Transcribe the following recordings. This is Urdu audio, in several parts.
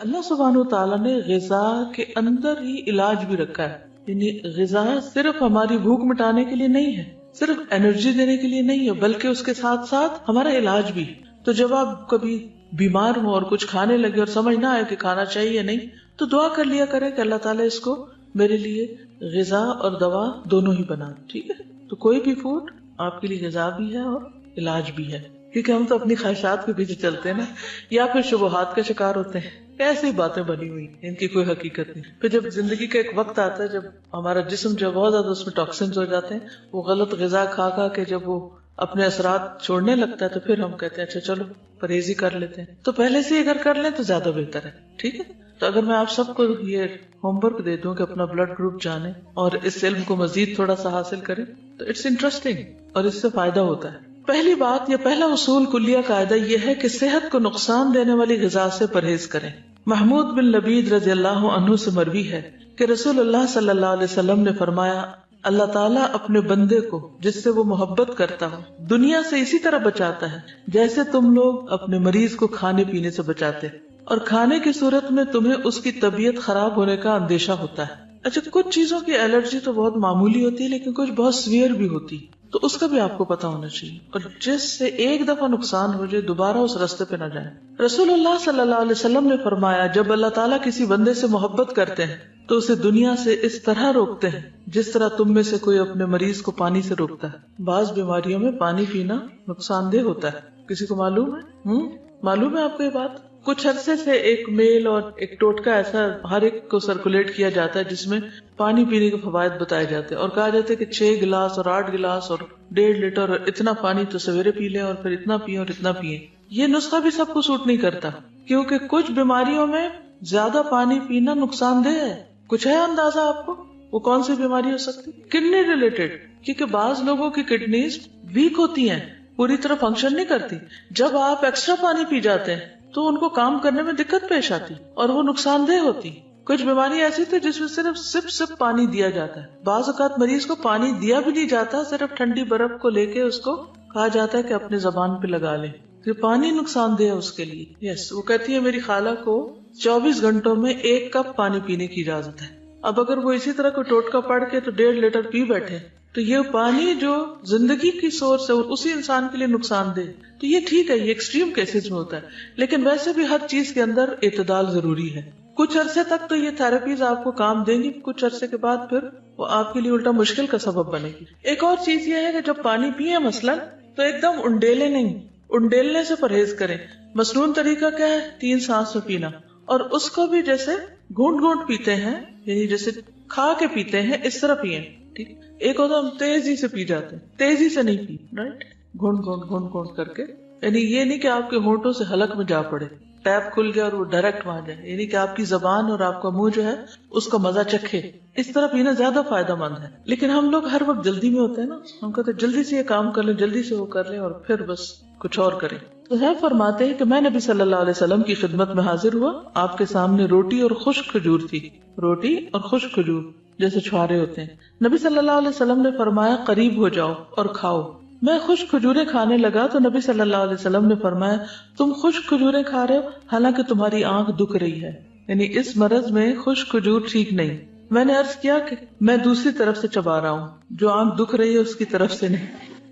اللہ سبحانہ و تعالیٰ نے غذا کے اندر ہی علاج بھی رکھا ہے. یعنی غذا صرف ہماری بھوک مٹانے کے لیے نہیں ہے، صرف انرجی دینے کے لیے نہیں ہے، بلکہ اس کے ساتھ ساتھ ہمارا علاج بھی. تو جب آپ کبھی بیمار ہو اور کچھ کھانے لگے اور سمجھ نہ آئے کہ کھانا چاہیے یا نہیں، تو دعا کر لیا کرے کہ اللہ تعالیٰ اس کو میرے لیے غذا اور دوا دونوں ہی بنا. ٹھیک ہے، تو کوئی بھی فوڈ آپ کے لیے غذا بھی ہے اور علاج بھی ہے. کیونکہ ہم تو اپنی خواہشات کے پیچھے چلتے ہیں نا، یا پھر شبہات کا شکار ہوتے ہیں. ایسی باتیں بنی ہوئی ان کی کوئی حقیقت نہیں. پھر جب زندگی کا ایک وقت آتا ہے جب ہمارا جسم جو بہت زیادہ اس میں ٹاکسنز ہو جاتے ہیں، وہ غلط غذا کھا کھا کے جب وہ اپنے اثرات چھوڑنے لگتا ہے تو پھر ہم کہتے ہیں اچھا چلو پرہیز ہی کر لیتے ہیں. تو پہلے سے اگر کر لیں تو زیادہ بہتر ہے. ٹھیک ہے، تو اگر میں آپ سب کو یہ ہوم ورک دے دوں کہ اپنا بلڈ گروپ جانیں اور اس علم کو مزید تھوڑا سا حاصل کریں تو اٹس انٹرسٹنگ اور اس سے فائدہ ہوتا ہے. پہلی بات یا پہلا اصول کلیہ قاعدہ یہ ہے کہ صحت کو نقصان دینے والی غذا سے پرہیز کریں. محمود بن لبید رضی اللہ عنہ سے مروی ہے کہ رسول اللہ صلی اللہ علیہ وسلم نے فرمایا، اللہ تعالیٰ اپنے بندے کو جس سے وہ محبت کرتا ہو دنیا سے اسی طرح بچاتا ہے جیسے تم لوگ اپنے مریض کو کھانے پینے سے بچاتے، اور کھانے کی صورت میں تمہیں اس کی طبیعت خراب ہونے کا اندیشہ ہوتا ہے. اچھا، کچھ چیزوں کی الرجی تو بہت معمولی ہوتی ہے لیکن کچھ بہت سیویئر بھی ہوتی، تو اس کا بھی آپ کو پتا ہونا چاہیے، اور جس سے ایک دفعہ نقصان ہو جائے دوبارہ اس راستے پہ نہ جائیں. رسول اللہ صلی اللہ علیہ وسلم نے فرمایا، جب اللہ تعالیٰ کسی بندے سے محبت کرتے ہیں تو اسے دنیا سے اس طرح روکتے ہیں جس طرح تم میں سے کوئی اپنے مریض کو پانی سے روکتا ہے. بعض بیماریوں میں پانی پینا نقصان دہ ہوتا ہے، کسی کو معلوم ہے؟ معلوم ہے آپ کو یہ بات؟ کچھ عرصے سے ایک میل اور ایک ٹوٹکا ایسا ہر ایک کو سرکولیٹ کیا جاتا ہے جس میں پانی پینے کے فوائد بتائے جاتے ہیں، اور کہا جاتا ہے کہ 6 گلاس اور 8 گلاس اور 1.5 لیٹر اور اتنا پانی تو سویرے پی لیں اور پھر اتنا پییں اور اتنا پیئیں. یہ نسخہ بھی سب کو سوٹ نہیں کرتا، کیونکہ کچھ بیماریوں میں زیادہ پانی پینا نقصان دہ ہے. کچھ ہے اندازہ آپ کو وہ کون سی بیماری ہو سکتی؟ کڈنی ریلیٹڈ، کیونکہ بعض لوگوں کی کڈنیز ویک ہوتی ہیں، پوری طرح فنکشن نہیں کرتی. جب آپ ایکسٹرا پانی پی جاتے ہیں تو ان کو کام کرنے میں دقت پیش آتی اور وہ نقصان دہ ہوتی. کچھ بیماری ایسی تھی جس میں صرف سپ سپ پانی دیا جاتا ہے. بعض اوقات مریض کو پانی دیا بھی نہیں جاتا، صرف ٹھنڈی برف کو لے کے اس کو کہا جاتا ہے کہ اپنے زبان پہ لگا لیں، کہ پانی نقصان دہ ہے اس کے لیے. یس، وہ کہتی ہے میری خالہ کو 24 گھنٹوں میں 1 کپ پانی پینے کی اجازت ہے. اب اگر وہ اسی طرح کوئی ٹوٹکا پڑھ کے تو 1.5 لیٹر پی بیٹھے تو یہ پانی جو زندگی کی سورس ہے اسی انسان کے لیے نقصان دہ. تو یہ ٹھیک ہے، یہ ایکسٹریم کیسز میں ہوتا ہے، لیکن ویسے بھی ہر چیز کے اندر اعتدال ضروری ہے. کچھ عرصے تک تو یہ تھراپیز آپ کو کام دیں گی، کچھ عرصے کے بعد پھر وہ آپ کے لیے الٹا مشکل کا سبب بنے گی. ایک اور چیز یہ ہے کہ جب پانی پیئے مثلا تو ایک دم انڈیلے نہیں، انڈیلنے سے پرہیز کریں. مسنون طریقہ کیا ہے؟ 3 سانس میں پینا، اور اس کو بھی جیسے گھونٹ گھونٹ پیتے ہیں، یعنی جیسے کھا کے پیتے ہیں اس طرح پیئیں. ٹھیک، ایک ہوتا ہم تیزی سے پی جاتے ہیں، تیزی سے نہیں پی، رائٹ، گھونٹ گھونٹ گھونٹ گھونٹ کر کے. یعنی یہ نہیں کہ آپ کے ہونٹوں سے حلق میں جا پڑے، ٹیپ کھل گیا اور وہ ڈائریکٹ وہاں جائے، یعنی کہ آپ کی زبان اور آپ کا منہ جو ہے اس کا مزہ چکھے. اس طرح پینا زیادہ فائدہ مند ہے. لیکن ہم لوگ ہر وقت جلدی میں ہوتے ہیں نا، ہم کہتے ہیں جلدی سے یہ کام کر لیں، جلدی سے وہ کر لیں، اور پھر بس کچھ اور کریں. تو ہے فرماتے ہیں کہ میں نبی صلی اللہ علیہ وسلم کی خدمت میں حاضر ہوا، آپ کے سامنے روٹی اور خشک کھجور تھی. روٹی اور خشک کھجور جیسے چھوارے ہوتے ہیں. نبی صلی اللہ علیہ وسلم نے فرمایا قریب ہو جاؤ اور کھاؤ. میں خشک کھجوریں کھانے لگا تو نبی صلی اللہ علیہ وسلم نے فرمایا تم خشک کھجوریں کھا رہے ہو حالانکہ تمہاری آنکھ دکھ رہی ہے، یعنی اس مرض میں خشک کھجور ٹھیک نہیں. میں نے عرض کیا کہ میں دوسری طرف سے چبا رہا ہوں، جو آنکھ دکھ رہی ہے اس کی طرف سے نہیں.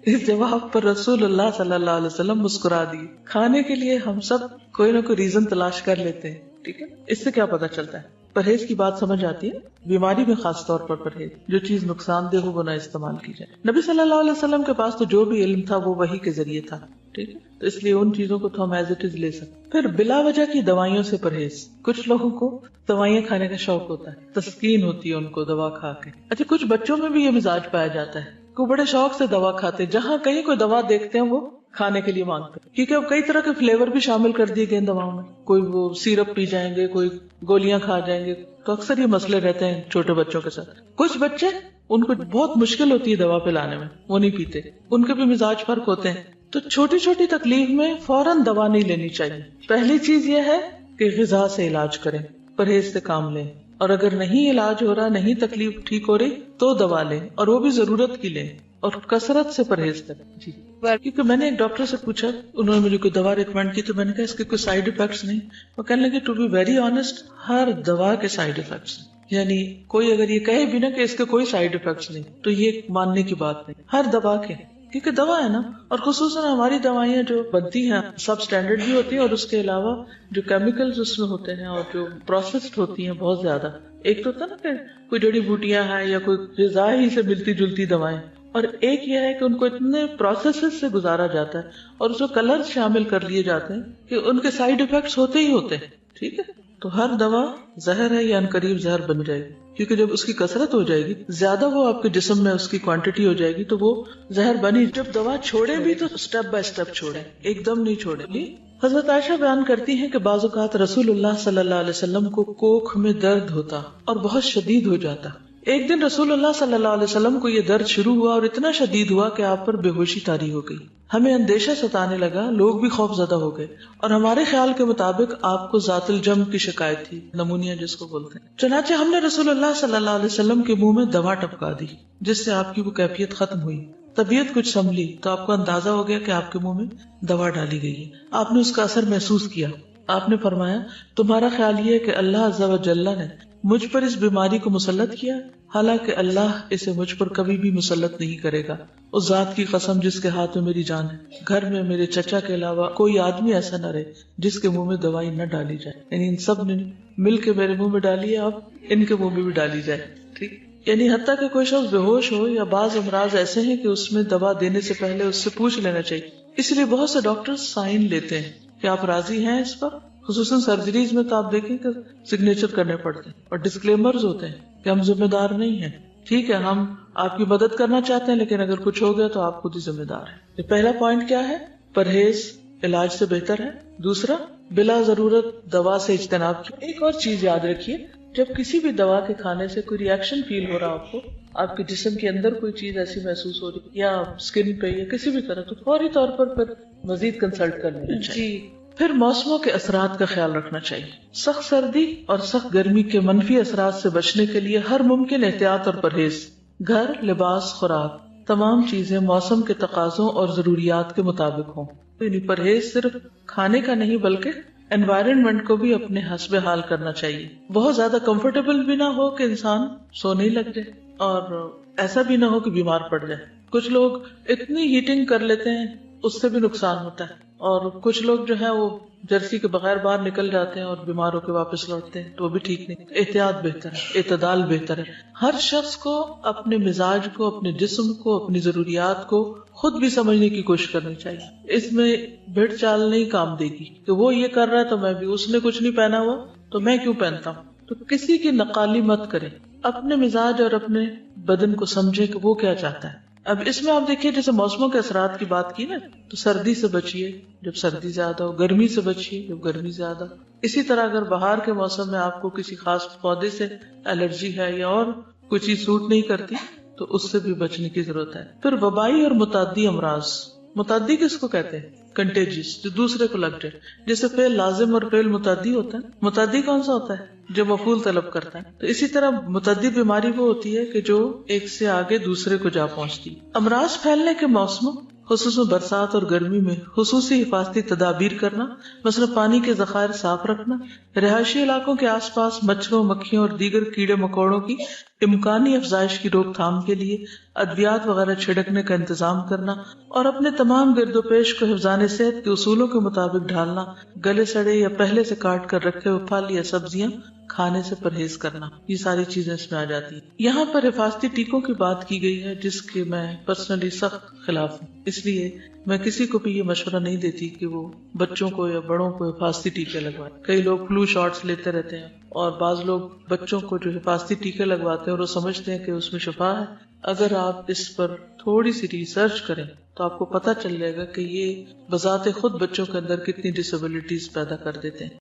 اس جواب پر رسول اللہ صلی اللہ علیہ وسلم مسکرا دیے. کھانے کے لیے ہم سب کوئی نہ کوئی ریزن تلاش کر لیتے ہیں. ٹھیک ہے، اس سے کیا پتا چلتا ہے؟ پرہیز کی بات سمجھ آتی ہے. بیماری میں خاص طور پر پرہیز، جو چیز نقصان دہ ہو وہ نہ استعمال کی جائے. نبی صلی اللہ علیہ وسلم کے پاس تو جو بھی علم تھا وہ وحی کے ذریعے تھا. ٹھیک ہے، تو اس لیے ان چیزوں کو تو ہم ایز اٹ از لے سکتے. پھر بلا وجہ کی دوائیوں سے پرہیز. کچھ لوگوں کو دوائیاں کھانے کا شوق ہوتا ہے، تسکین ہوتی ہے ان کو دوا کھا کے. اچھا، کچھ بچوں میں بھی یہ مزاج پایا جاتا ہے کہ بڑے شوق سے دوا کھاتے، جہاں کہیں کوئی دوا دیکھتے ہیں وہ کھانے کے لیے مانگتے ہیں، کیونکہ اب کئی طرح کے فلیور بھی شامل کر دیے گئے دواؤں میں. کوئی وہ سیرپ پی جائیں گے، کوئی گولیاں کھا جائیں گے. تو اکثر یہ مسئلے رہتے ہیں چھوٹے بچوں کے ساتھ. کچھ بچے ان کو بہت مشکل ہوتی ہے دوا پلانے میں، وہ نہیں پیتے. ان کے بھی مزاج فرق ہوتے ہیں. تو چھوٹی چھوٹی تکلیف میں فوراً دوا نہیں لینی چاہیے. پہلی چیز یہ ہے کہ غذا سے علاج کریں، پرہیز سے کام لیں، اور اگر نہیں علاج ہو رہا، نہیں تکلیف ٹھیک ہو رہی تو دوا لیں، اور وہ بھی ضرورت کی لیں، اور کثرت سے پرہیز کریں. جی. کیونکہ میں نے ایک ڈاکٹر سے پوچھا، انہوں نے مجھے کوئی دوا ریکمینڈ کی، تو میں نے کہا اس کے کوئی سائیڈ افیکٹس نہیں؟ وہ کہنے لگے ٹو بی ویری آنےسٹ، ہر دوا کے سائیڈ افیکٹس ہیں، یعنی کوئی اگر یہ کہے بھی نا کہ اس کے کوئی سائیڈ افیکٹس نہیں تو یہ ماننے کی بات نہیں، ہر دوا کے، کیونکہ دوا ہے نا، اور خصوصاً ہماری دوائیاں جو بنتی ہیں سب اسٹینڈرڈ بھی ہوتی ہیں، اور اس کے علاوہ جو کیمیکلز اس میں ہوتے ہیں اور جو پروسیسڈ ہوتی ہیں بہت زیادہ، ایک تو ہوتا نا کہ کوئی جڑی بوٹیاں ہیں یا کوئی غذا ہی سے ملتی جلتی دوائیں، اور ایک یہ ہے کہ ان کو اتنے پروسیسز سے گزارا جاتا ہے اور اس میں کلر شامل کر لیے جاتے ہیں کہ ان کے سائیڈ افیکٹس ہوتے ہی ہوتے ہیں، ٹھیک ہے؟ تو ہر دوا زہر ہے یا عنقریب زہر بن جائے گی، کیونکہ جب اس کی کثرت ہو جائے گی، زیادہ وہ آپ کے جسم میں اس کی کوانٹٹی ہو جائے گی تو وہ زہر بنی۔ جب دوا چھوڑے بھی تو سٹیپ بائی سٹیپ چھوڑے، ایک دم نہیں چھوڑے۔ حضرت عائشہ بیان کرتی ہیں کہ بعض اوقات رسول اللہ صلی اللہ علیہ وسلم کو کوکھ میں درد ہوتا اور بہت شدید ہو جاتا۔ ایک دن رسول اللہ صلی اللہ علیہ وسلم کو یہ درد شروع ہوا اور اتنا شدید ہوا کہ آپ پر بے ہوشی طاری ہو گئی۔ ہمیں اندیشہ ستانے لگا، لوگ بھی خوف زدہ ہو گئے، اور ہمارے خیال کے مطابق آپ کو ذات الجم کی شکایت تھی، نمونیا جس کو بولتے ہیں۔ چنانچہ ہم نے رسول اللہ صلی اللہ علیہ وسلم کے منہ میں دوا ٹپکا دی، جس سے آپ کی وہ کیفیت ختم ہوئی۔ طبیعت کچھ سنبھلی تو آپ کو اندازہ ہو گیا کہ آپ کے منہ میں دوا ڈالی گئی ہے۔ آپ نے اس کا اثر محسوس کیا۔ آپ نے فرمایا، تمہارا خیال یہ ہے کہ اللہ عز و جل نے مجھ پر اس بیماری کو مسلط کیا، حالانکہ اللہ اسے مجھ پر کبھی بھی مسلط نہیں کرے گا۔ اس ذات کی قسم جس کے ہاتھ میں میری جان ہے، گھر میں میرے چچا کے علاوہ کوئی آدمی ایسا نہ رہے جس کے منہ میں دوائی نہ ڈالی جائے، یعنی ان سب نے مل کے میرے منہ میں ڈالی ہے، اب ان کے منہ میں بھی ڈالی جائے، ٹھیک؟ یعنی حتیٰ کہ کوئی شخص بے ہوش ہو یا بعض امراض ایسے ہیں کہ اس میں دوا دینے سے پہلے اس سے پوچھ لینا چاہیے۔ اس لیے بہت سے ڈاکٹر سائن لیتے ہیں کہ آپ راضی ہیں اس پر، خصوصاً سرجریز میں تو آپ دیکھیں کہ سگنیچر کرنے پڑتے ہیں اور ڈسکلیمرز ہوتے ہیں کہ ہم ذمہ دار نہیں ہیں، ٹھیک ہے، ہم آپ کی مدد کرنا چاہتے ہیں لیکن اگر کچھ ہو گیا تو آپ خود ہی ذمہ دار ہیں۔ پہلا پوائنٹ کیا ہے؟ پرہیز علاج سے بہتر ہے۔ دوسرا، بلا ضرورت دوا سے اجتناب کی۔ ایک اور چیز یاد رکھیے، جب کسی بھی دوا کے کھانے سے کوئی ری ایکشن فیل ہو رہا آپ کو، آپ کے جسم کے اندر کوئی چیز ایسی محسوس ہو رہی یا اسکن پہ یا کسی بھی طرح، تو فوری طور پر پھر مزید کنسلٹ کر لینا چاہیے۔ پھر موسموں کے اثرات کا خیال رکھنا چاہیے۔ سخت سردی اور سخت گرمی کے منفی اثرات سے بچنے کے لیے ہر ممکن احتیاط اور پرہیز، گھر، لباس، خوراک، تمام چیزیں موسم کے تقاضوں اور ضروریات کے مطابق ہوں۔ یعنی پرہیز صرف کھانے کا نہیں بلکہ انوائرنمنٹ کو بھی اپنے حسب حال کرنا چاہیے۔ بہت زیادہ کمفرٹیبل بھی نہ ہو کہ انسان سونے ہی لگ جائے، اور ایسا بھی نہ ہو کہ بیمار پڑ جائے۔ کچھ لوگ اتنی ہیٹنگ کر لیتے ہیں، اس سے بھی نقصان ہوتا ہے، اور کچھ لوگ جو ہے وہ جرسی کے بغیر باہر نکل جاتے ہیں اور بیمار ہو کے واپس لوٹتے ہیں، تو وہ بھی ٹھیک نہیں۔ احتیاط بہتر ہے، اعتدال بہتر ہے۔ ہر شخص کو اپنے مزاج کو، اپنے جسم کو، اپنی ضروریات کو خود بھی سمجھنے کی کوشش کرنی چاہیے۔ اس میں بھیڑ چال نہیں کام دے گی کہ وہ یہ کر رہا ہے تو میں بھی، اس نے کچھ نہیں پہنا ہوا تو میں کیوں پہنتا ہوں۔ تو کسی کی نقالی مت کریں، اپنے مزاج اور اپنے بدن کو سمجھے کہ وہ کیا چاہتا ہے۔ اب اس میں آپ دیکھیے، جیسے موسموں کے اثرات کی بات کی نا، تو سردی سے بچیے جب سردی زیادہ ہو، گرمی سے بچیے جب گرمی زیادہ ہو۔ اسی طرح اگر بہار کے موسم میں آپ کو کسی خاص پودے سے الرجی ہے یا اور کوئی چیز سوٹ نہیں کرتی تو اس سے بھی بچنے کی ضرورت ہے۔ پھر وبائی اور متعدی امراض، متعدی کس کو کہتے ہیں؟ کنٹیجس، جو دوسرے کو لگ جائے، جیسے فعل لازم اور فعل متعدی ہوتا ہے۔ متعدی کون سا ہوتا ہے؟ جو مفعول طلب کرتا ہے۔ تو اسی طرح متعدی بیماری وہ ہوتی ہے کہ جو ایک سے آگے دوسرے کو جا پہنچتی۔ امراض پھیلنے کے موسموں، خصوصاً برسات اور گرمی میں خصوصی حفاظتی تدابیر کرنا، مثلا پانی کے ذخائر صاف رکھنا، رہائشی علاقوں کے آس پاس مچھروں، مکھیوں اور دیگر کیڑے مکوڑوں کی امکانی افزائش کی روک تھام کے لیے ادویات وغیرہ چھڑکنے کا انتظام کرنا، اور اپنے تمام گرد و پیش کو حفظان صحت کے اصولوں کے مطابق ڈھالنا، گلے سڑے یا پہلے سے کاٹ کر رکھے ہوئے پھل یا سبزیاں کھانے سے پرہیز کرنا، یہ ساری چیزیں اس میں آ جاتی ہیں۔ یہاں پر حفاظتی ٹیکوں کی بات کی گئی ہے، جس کے میں پرسنلی سخت خلاف ہوں، اس لیے میں کسی کو بھی یہ مشورہ نہیں دیتی کہ وہ بچوں کو یا بڑوں کو حفاظتی ٹیکے لگوائیں۔ کئی لوگ فلو شاٹس لیتے رہتے ہیں، اور بعض لوگ بچوں کو جو حفاظتی ٹیکے لگواتے ہیں اور وہ سمجھتے ہیں کہ اس میں شفا ہے۔ اگر آپ اس پر تھوڑی سی ریسرچ کریں تو آپ کو پتہ چل جائے گا کہ یہ بذات خود بچوں کے اندر کتنی ڈسیبلٹیز پیدا کر دیتے ہیں۔